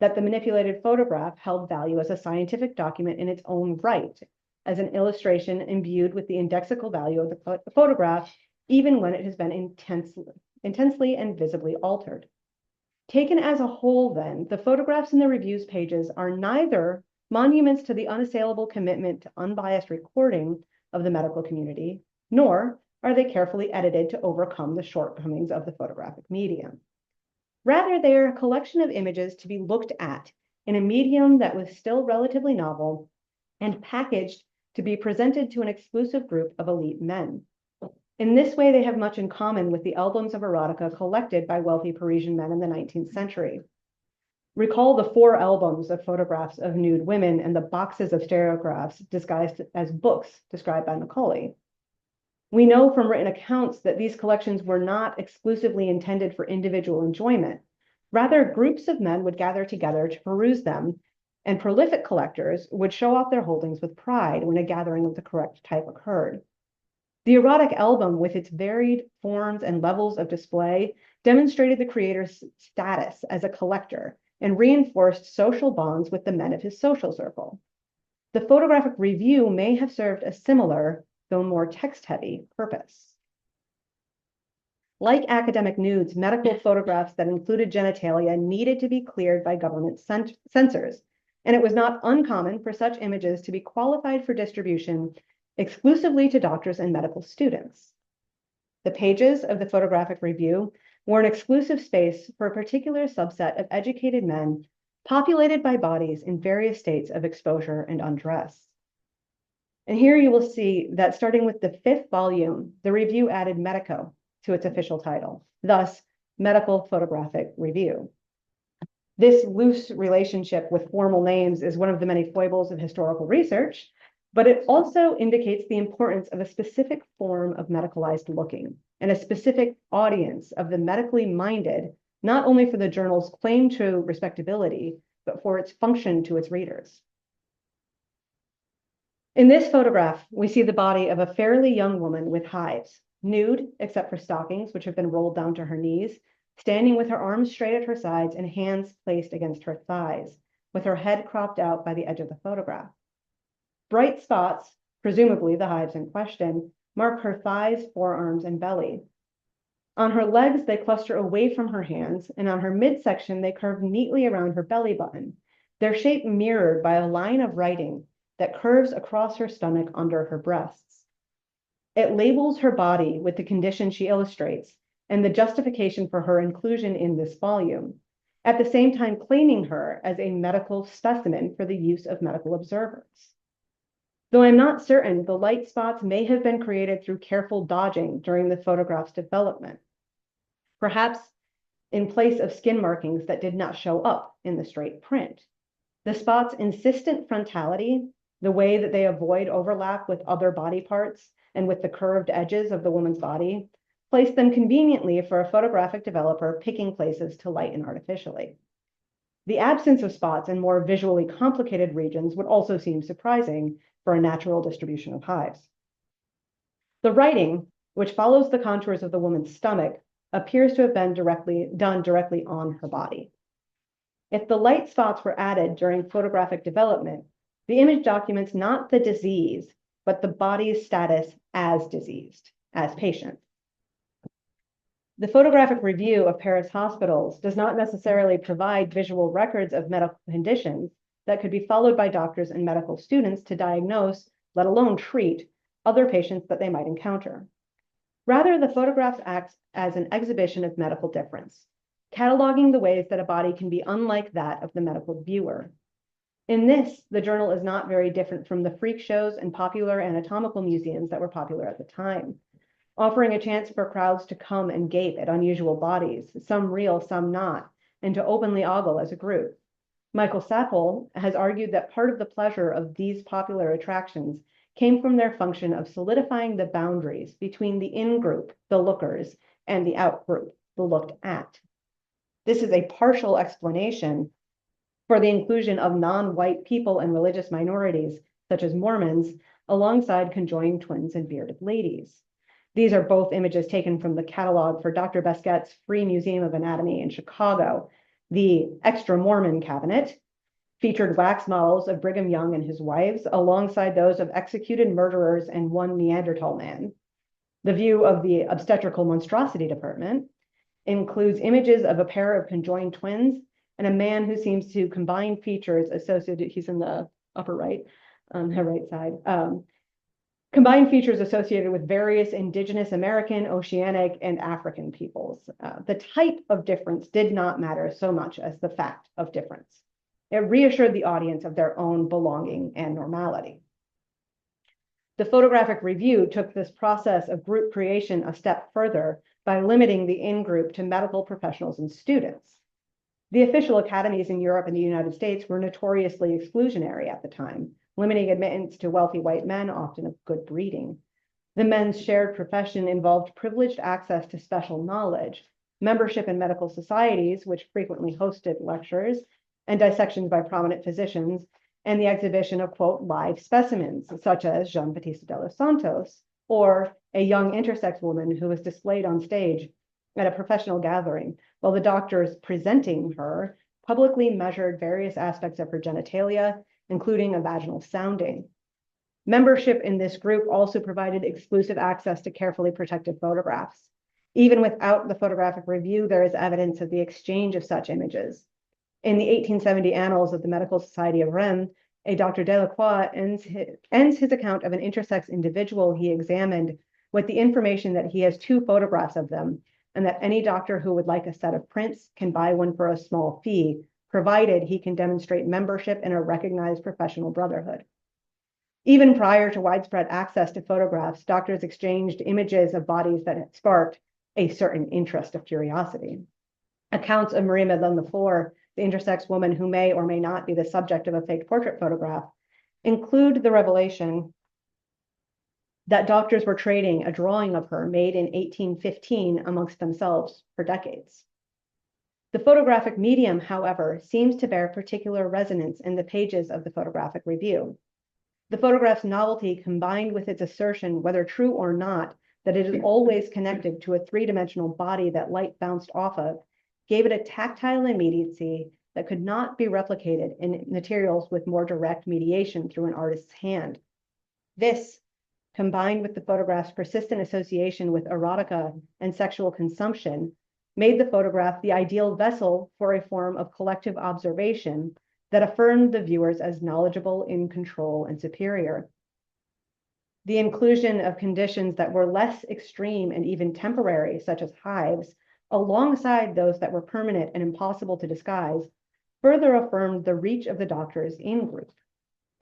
that the manipulated photograph held value as a scientific document in its own right, as an illustration imbued with the indexical value of the photograph, even when it has been intensely and visibly altered. Taken as a whole, then, the photographs in the review's pages are neither monuments to the unassailable commitment to unbiased recording of the medical community, nor are they carefully edited to overcome the shortcomings of the photographic medium. Rather, they are a collection of images to be looked at in a medium that was still relatively novel and packaged to be presented to an exclusive group of elite men. In this way, they have much in common with the albums of erotica collected by wealthy Parisian men in the 19th century. Recall the 4 albums of photographs of nude women and the boxes of stereographs disguised as books described by Macaulay. We know from written accounts that these collections were not exclusively intended for individual enjoyment. Rather, groups of men would gather together to peruse them, and prolific collectors would show off their holdings with pride when a gathering of the correct type occurred. The erotic album, with its varied forms and levels of display, demonstrated the creator's status as a collector and reinforced social bonds with the men of his social circle. The Photographic Review may have served a similar, though more text-heavy, purpose. Like academic nudes, medical photographs that included genitalia needed to be cleared by government censors, and it was not uncommon for such images to be qualified for distribution exclusively to doctors and medical students. The pages of the Photographic Review were an exclusive space for a particular subset of educated men populated by bodies in various states of exposure and undress. And here you will see that starting with the 5th volume, the review added Medico to its official title, thus Medical Photographic Review. This loose relationship with formal names is one of the many foibles of historical research, but it also indicates the importance of a specific form of medicalized looking and a specific audience of the medically minded, not only for the journal's claim to respectability, but for its function to its readers. In this photograph, we see the body of a fairly young woman with hives, nude except for stockings, which have been rolled down to her knees, standing with her arms straight at her sides and hands placed against her thighs, with her head cropped out by the edge of the photograph. Bright spots, presumably the hives in question, mark her thighs, forearms, and belly. On her legs, they cluster away from her hands, and on her midsection, they curve neatly around her belly button, their shape mirrored by a line of writing that curves across her stomach under her breasts. It labels her body with the condition she illustrates and the justification for her inclusion in this volume, at the same time claiming her as a medical specimen for the use of medical observers. Though I'm not certain, the light spots may have been created through careful dodging during the photograph's development, perhaps in place of skin markings that did not show up in the straight print. The spots' insistent frontality, the way that they avoid overlap with other body parts and with the curved edges of the woman's body, place them conveniently for a photographic developer picking places to lighten artificially. The absence of spots in more visually complicated regions would also seem surprising for a natural distribution of hives. The writing, which follows the contours of the woman's stomach, appears to have been done directly on her body. If the light spots were added during photographic development, the image documents not the disease, but the body's status as diseased, as patient. The photographic review of Paris hospitals does not necessarily provide visual records of medical conditions that could be followed by doctors and medical students to diagnose, let alone treat, other patients that they might encounter. Rather, the photographs act as an exhibition of medical difference, cataloging the ways that a body can be unlike that of the medical viewer. In this, the journal is not very different from the freak shows and popular anatomical museums that were popular at the time, offering a chance for crowds to come and gape at unusual bodies, some real, some not, and to openly ogle as a group. Michael Sappel has argued that part of the pleasure of these popular attractions came from their function of solidifying the boundaries between the in-group, the lookers, and the out-group, the looked at. This is a partial explanation for the inclusion of non-white people and religious minorities, such as Mormons, alongside conjoined twins and bearded ladies. These are both images taken from the catalog for Dr. Besquet's Free Museum of Anatomy in Chicago. The Extra Mormon Cabinet featured wax models of Brigham Young and his wives, alongside those of executed murderers and one Neanderthal man. The view of the Obstetrical Monstrosity Department includes images of a pair of conjoined twins and a man who seems to combine features associated, he's in the upper right, her right side, combined features associated with various indigenous American, Oceanic, and African peoples. The type of difference did not matter so much as the fact of difference. It reassured the audience of their own belonging and normality. The photographic review took this process of group creation a step further by limiting the in-group to medical professionals and students. The official academies in Europe and the United States were notoriously exclusionary at the time, limiting admittance to wealthy white men, often of good breeding. The men's shared profession involved privileged access to special knowledge, membership in medical societies, which frequently hosted lectures and dissections by prominent physicians, and the exhibition of, quote, live specimens, such as Jean Baptista de los Santos, or a young intersex woman who was displayed on stage at a professional gathering, while the doctors presenting her publicly measured various aspects of her genitalia, including a vaginal sounding. Membership in this group also provided exclusive access to carefully protected photographs. Even without the photographic review, there is evidence of the exchange of such images. In the 1870 Annals of the Medical Society of Rennes, a Dr. Delacroix ends his account of an intersex individual he examined with the information that he has 2 photographs of them, and that any doctor who would like a set of prints can buy one for a small fee, provided he can demonstrate membership in a recognized professional brotherhood. Even prior to widespread access to photographs, doctors exchanged images of bodies that had sparked a certain interest of curiosity. Accounts of Marie-Madeleine Lefort the intersex woman who may or may not be the subject of a fake portrait photograph, include the revelation that doctors were trading a drawing of her made in 1815 amongst themselves for decades. The photographic medium, however, seems to bear particular resonance in the pages of the photographic review. The photograph's novelty, combined with its assertion, whether true or not, that it is always connected to a three-dimensional body that light bounced off of, gave it a tactile immediacy that could not be replicated in materials with more direct mediation through an artist's hand. This, combined with the photograph's persistent association with erotica and sexual consumption, made the photograph the ideal vessel for a form of collective observation that affirmed the viewers as knowledgeable, in control, and superior. The inclusion of conditions that were less extreme and even temporary, such as hives, alongside those that were permanent and impossible to disguise, further affirmed the reach of the doctors in group.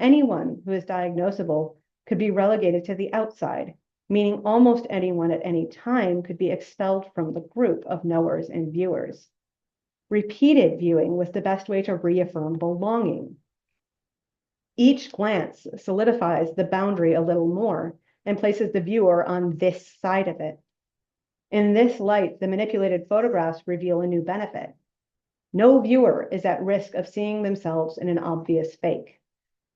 Anyone who is diagnosable could be relegated to the outside, meaning almost anyone at any time could be expelled from the group of knowers and viewers. Repeated viewing was the best way to reaffirm belonging. Each glance solidifies the boundary a little more and places the viewer on this side of it. In this light, the manipulated photographs reveal a new benefit. No viewer is at risk of seeing themselves in an obvious fake.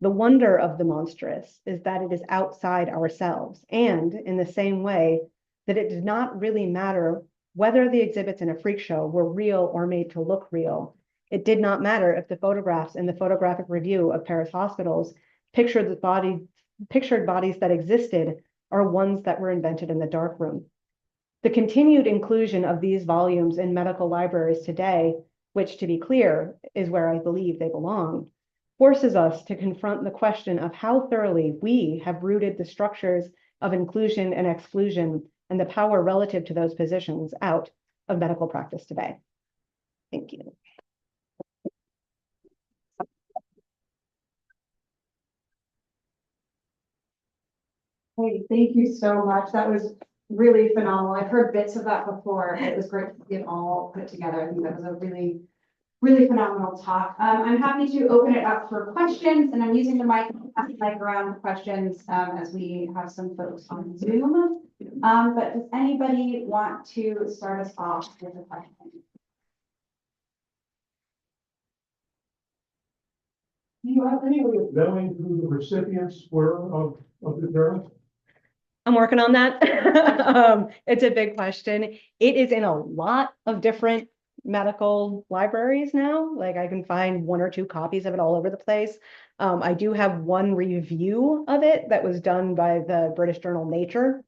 The wonder of the monstrous is that it is outside ourselves, and in the same way that it did not really matter whether the exhibits in a freak show were real or made to look real. It did not matter if the photographs in the photographic review of Paris hospitals pictured bodies that existed or ones that were invented in the darkroom. The continued inclusion of these volumes in medical libraries today, which, to be clear, is where I believe they belong, forces us to confront the question of how thoroughly we have rooted the structures of inclusion and exclusion and the power relative to those positions out of medical practice today. Thank you. Hey, thank you so much. That was really phenomenal. I've heard bits of that before. It was great to see it all put together. I think that was a really phenomenal talk. I'm happy to open it up for questions, and I'm using the mic around for questions as we have some folks on Zoom. But does anybody want to start us off with a question? Do you have any way of knowing who the recipients were of the journal? I'm working on that. It's a big question. It is in a lot of different medical libraries now. Like I can find one or two copies of it all over the place. I do have one review of it that was done by the British journal Nature.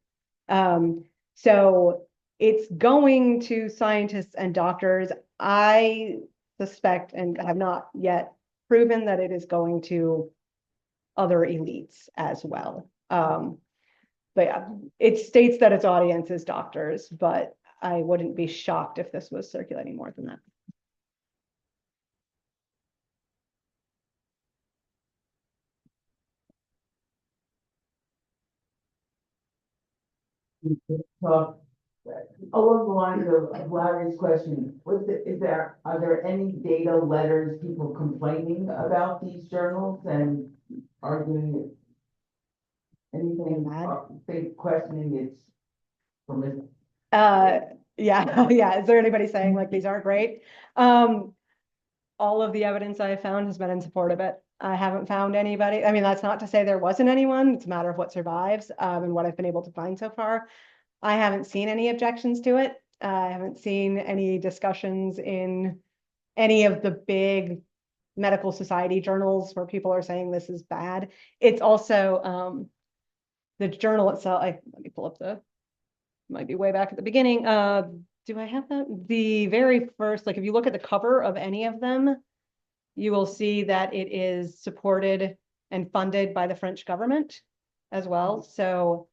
So it's going to scientists and doctors. I suspect, and have not yet proven, that it is going to other elites as well. But yeah, it states that its audience is doctors, but I wouldn't be shocked if this was circulating more than that. Along the lines of Larry's question, are there any data letters, people complaining about these journals and arguing anything, big questioning it's permissible? Yeah, yeah. Is there anybody saying like these aren't great? All of the evidence I have found has been in support of it. I haven't found anybody. I mean, that's not to say there wasn't anyone. It's a matter of what survives and what I've been able to find so far. I haven't seen any objections to it. I haven't seen any discussions in any of the big medical society journals where people are saying this is bad. It's also the journal itself. Let me pull up might be way back at the beginning. Do I have that? The very first, like if you look at the cover of any of them, you will see that it is supported and funded by the French government as well. So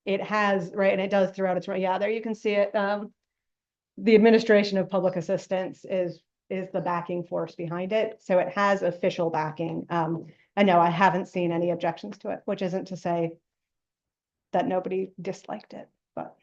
it has, right, and it does throughout its, yeah, there you can see it. The Administration of Public Assistance is the backing force behind it. So it has official backing. And no, I haven't seen any objections to it, which isn't to say that nobody disliked it, but.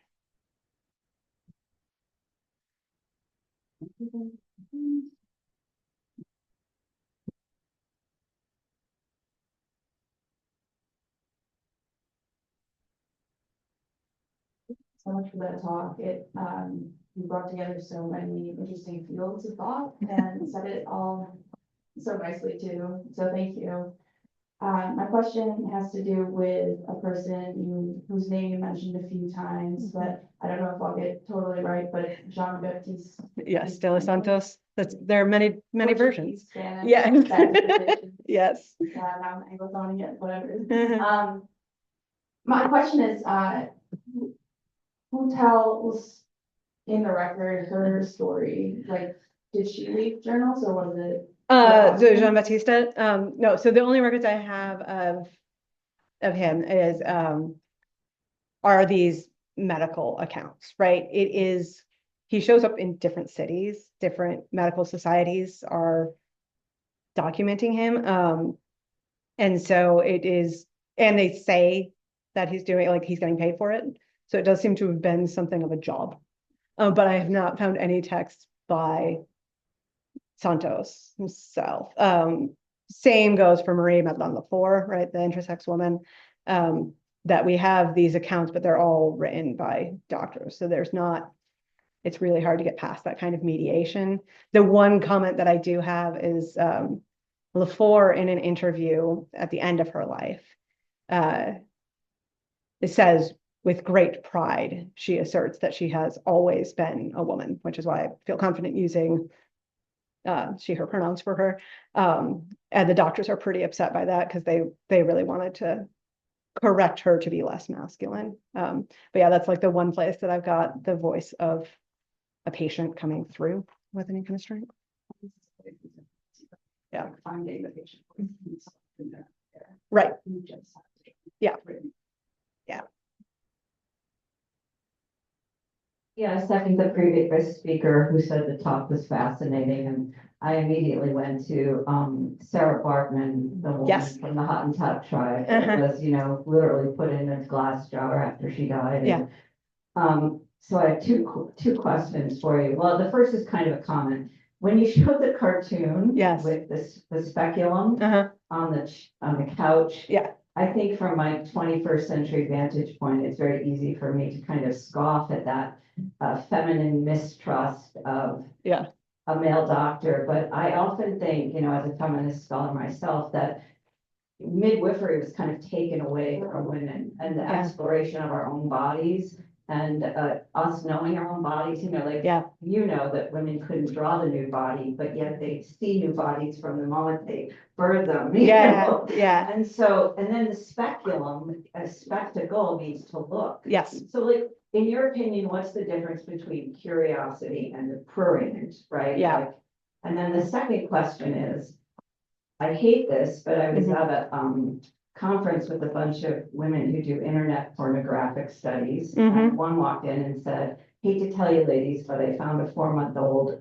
so much for that talk. You brought together so many interesting fields of thought and said it all so nicely too. So thank you. My question has to do with a person whose name you mentioned a few times, but I don't know if I'll get totally right, but Jean-Baptiste. Yes, De Los Santos. There are many Portuguese, versions. Spanish, Yeah. Spanish, Yes. now I'm Anglophone it, whatever. it is. Mhm. My question is, who tells in the record her story? Like, did she leave journals or was it? So Jean-Baptiste, no, so the only records I have of him is, are these medical accounts, right? He shows up in different cities, different medical societies are documenting him. And so and they say that he's doing, like, he's getting paid for it. So it does seem to have been something of a job. But I have not found any text by Santos himself. Same goes for Marie Madeleine Lafour, right? The intersex woman. That we have these accounts, but they're all written by doctors. So it's really hard to get past that kind of mediation. The one comment that I do have is Lafour in an interview at the end of her life. It says, with great pride, she asserts that she has always been a woman, which is why I feel confident using she, her pronouns for her. And the doctors are pretty upset by that because they really wanted to correct her to be less masculine. But yeah, that's like the one place that I've got the voice of a patient coming through with any constraint. Yeah. Finding the patient. Right. You just have to. Yeah. Yeah, I second the previous speaker who said the talk was fascinating, and I immediately went to Sarah Bartman, the woman Yes. from the Hottentot tribe, that was, literally put in a glass jar after she died. Yeah. So I have two questions for you. Well, the first is kind of a comment. When you showed the cartoon Yes. with the speculum Uh-huh. on the couch, Yeah. I think from my 21st century vantage point, it's very easy for me to kind of scoff at that feminine mistrust of Yeah. a male doctor. But I often think, as a feminist scholar myself, that midwifery was kind of taken away from women and the Yeah. exploration of our own bodies and us knowing our own bodies, Yeah. that women couldn't draw the new body, but yet they see new bodies from the moment they birth them. you Yeah. know? Yeah. And so, and then the speculum, a spectacle means to look. Yes. So like, in your opinion, what's the difference between curiosity and the prurient, right? Yeah. Like, and then the second question is, I hate this, but I was at a conference with a bunch of women who do internet pornographic studies. And one walked in and said, hate to tell you ladies, but I found a 4-month-old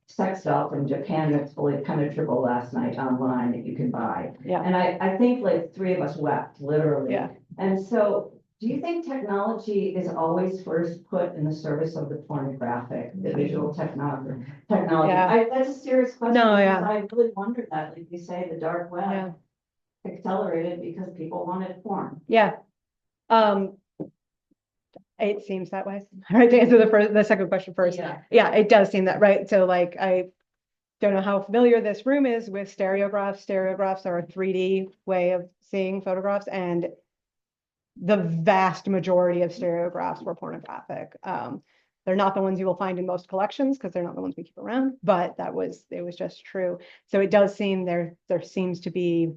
sex doll from Japan that's fully penetrable last night online that you can buy. Yeah. And I think like 3 of us wept, literally. Yeah. And so do you think technology is always first put in the service of the pornographic, the visual technology? Yeah. That's a serious question. No, yeah. Because I really wondered that, like you say, the dark web Yeah. accelerated because people wanted porn. Yeah. It seems that way. All right, to answer the second question first. Yeah. Yeah, it does seem that, right? So like, I don't know how familiar this room is with stereographs. Stereographs are a 3D way of seeing photographs, and the vast majority of stereographs were pornographic. They're not the ones you will find in most collections because they're not the ones we keep around, but it was just true. So it does seem there seems to be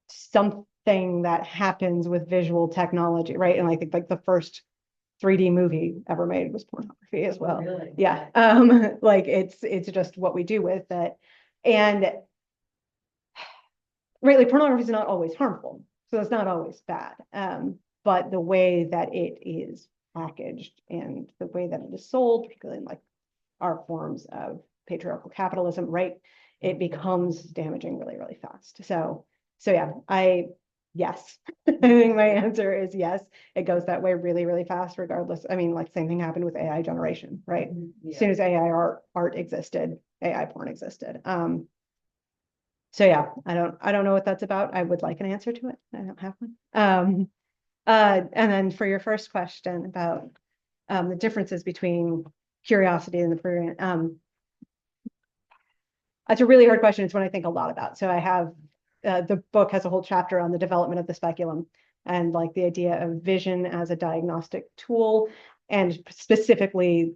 something that happens with visual technology, right? And I think like the first 3D movie ever made was pornography as well. Really? Yeah. Like it's just what we do with it. And right, like pornography is not always harmful. So it's not always bad. But the way that it is packaged and the way that it is sold, particularly in like our forms of patriarchal capitalism, right? It becomes damaging really, really fast. So yeah, yes. I think my answer is yes. It goes that way really, really fast, regardless. I mean, like same thing happened with AI generation, right? Yeah. As soon as AI art existed, AI porn existed. So yeah, I don't know what that's about. I would like an answer to it. I don't have one. And then for your first question about the differences between curiosity and the prurient. That's a really hard question. It's one I think a lot about. So I have, the book has a whole chapter on the development of the speculum and like the idea of vision as a diagnostic tool, and specifically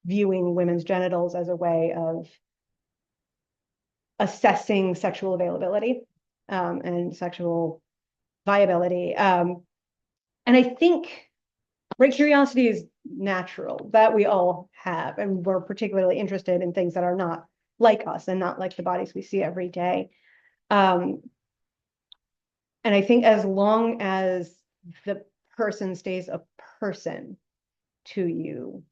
viewing women's genitals as a way of assessing sexual availability, and sexual viability. And I think, right, curiosity is natural, that we all have, and we're particularly interested in things that are not like us and not like the bodies we see every day. And I think as long as the person stays a person to you,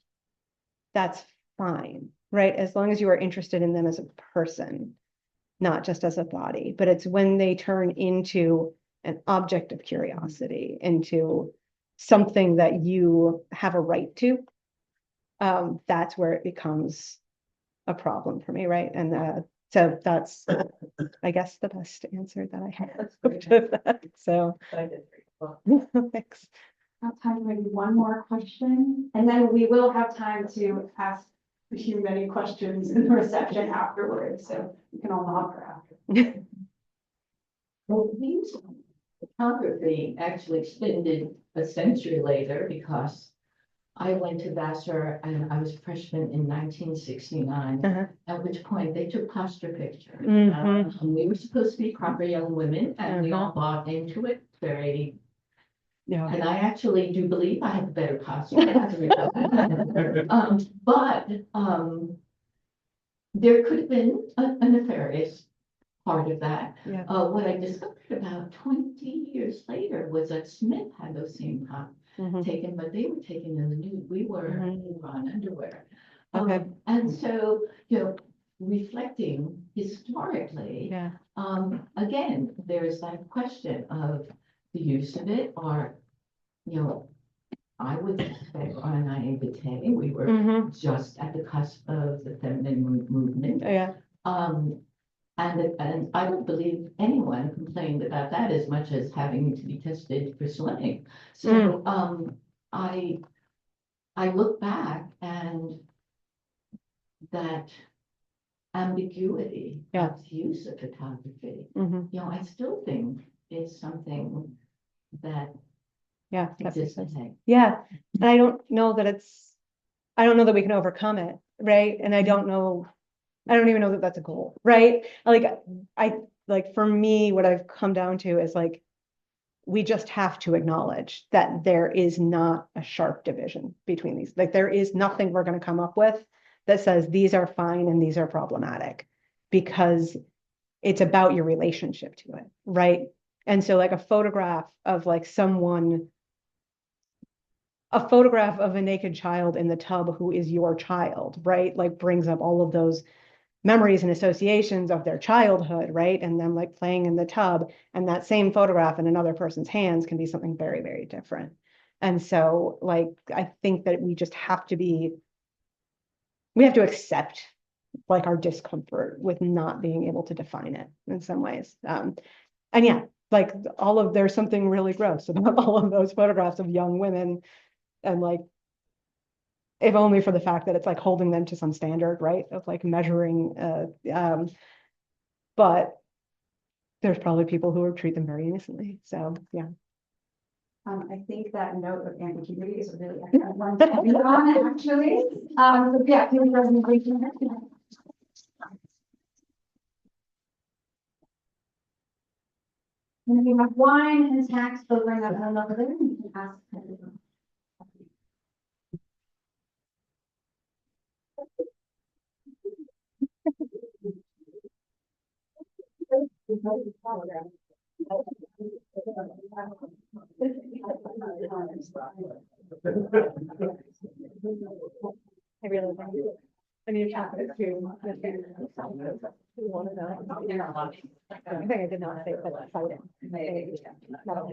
that's fine, right? As long as you are interested in them as a person, not just as a body. But it's when they turn into an object of curiosity, into something that you have a right to, that's where it becomes a problem for me, right? And so that's, I guess, the best answer that I have to that. So thanks. Have time for maybe one more question, and then we will have time to ask a few many questions in the reception afterwards, so you can all nod for after. Well, these photography actually extended a century later because I went to Vassar and I was a freshman in 1969, at which point they took posture pictures. And we were supposed to be proper young women and we all bought into it very. Yeah. And I actually do believe I have a better posture. But there could have been a nefarious part of that. Yeah. What I discovered about 20 years later was that Smith had those same taken, but they were taken in the nude. We were on underwear. Okay. And so, reflecting historically, Yeah. again, there's that question of the use of it, or, I would suspect on a naivete, we were just at the cusp of the feminine movement. Yeah. And I don't believe anyone complained about that as much as having to be tested for swimming. So I look back and that ambiguity of use of photography, I still think is something that exists today. Yeah. And I don't know that we can overcome it, right? And I don't even know that that's a goal, right? Like for me, what I've come down to is like, we just have to acknowledge that there is not a sharp division between these. Like there is nothing we're going to come up with that says these are fine and these are problematic, because it's about your relationship to it, right? And so like a photograph of a naked child in the tub who is your child, right? Like brings up all of those memories and associations of their childhood, right? And them like playing in the tub, and that same photograph in another person's hands can be something very, very different. And so like, I think that we have to accept like our discomfort with not being able to define it in some ways. And yeah, like there's something really gross about all of those photographs of young women, and like, if only for the fact that it's like holding them to some standard, right, of like measuring, but there's probably people who treat them very innocently. So yeah. I think that note of ambiguity is a really excellent one to end on, actually. So yeah, do the presentation. And we have wine and snacks over in the over there. You can ask. I really like it. I need to talk it to. I think I did not say that exciting.